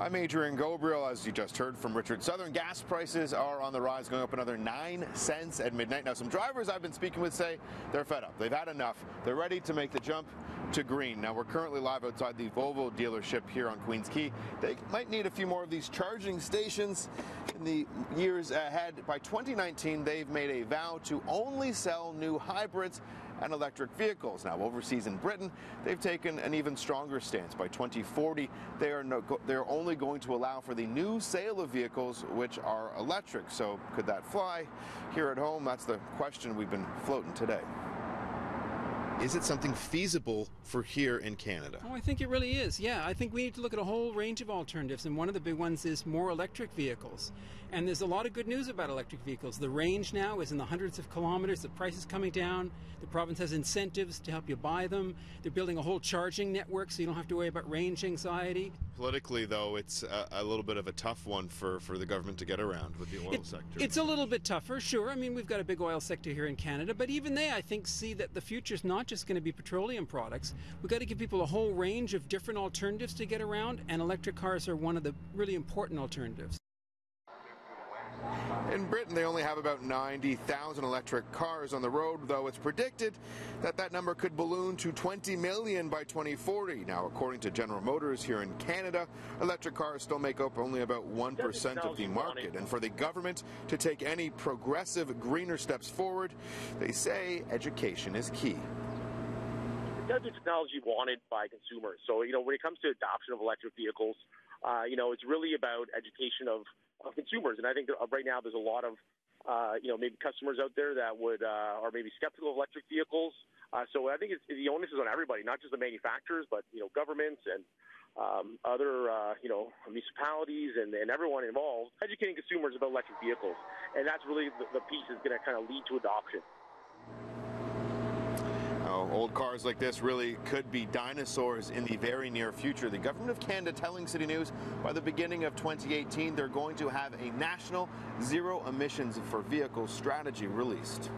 I'm Adrian Ghobrial. As you just heard from Richard, Southern gas prices are on the rise, going up another 9 cents at midnight. Now, some drivers I've been speaking with say they're fed up. They've had enough. They're ready to make the jump to green. Now, we're currently live outside the Volvo dealership here on Queens Quay. They might need a few more of these charging stations in the years ahead. By 2019, they've made a vow to only sell new hybrids and electric vehicles. Now, overseas in Britain, they've taken an even stronger stance. By 2040, they're only going to allow for the new sale of vehicles which are electric. So could that fly here at home? That's the question we've been floating today. Is it something feasible for here in Canada? Oh, I think it really is. Yeah, I think we need to look at a whole range of alternatives, and one of the big ones is more electric vehicles. And there's a lot of good news about electric vehicles. The range now is in the hundreds of kilometers. The price is coming down. The province has incentives to help you buy them. They're building a whole charging network so you don't have to worry about range anxiety. Politically, though, it's a little bit of a tough one for the government to get around with the oil sector. It's a little bit tougher, sure. I mean, we've got a big oil sector here in Canada, but even they, I think, see that the future's not just going to be petroleum products. We've got to give people a whole range of different alternatives to get around, and electric cars are one of the really important alternatives. In Britain, they only have about 90,000 electric cars on the road, though it's predicted that that number could balloon to 20 million by 2040. Now, according to General Motors here in Canada, electric cars still make up only about 1% of the market. And for the government to take any progressive, greener steps forward, they say education is key. The technology wanted by consumers. So, when it comes to adoption of electric vehicles, it's really about education of consumers. And I think right now there's a lot of, maybe customers out there that are maybe skeptical of electric vehicles. So I think the onus is on everybody, not just the manufacturers, but, governments and other, municipalities and everyone involved, educating consumers about electric vehicles. And that's really the piece that's going to kind of lead to adoption. Old cars like this really could be dinosaurs in the very near future. The government of Canada telling City News by the beginning of 2018 they're going to have a national zero emissions for vehicles strategy released.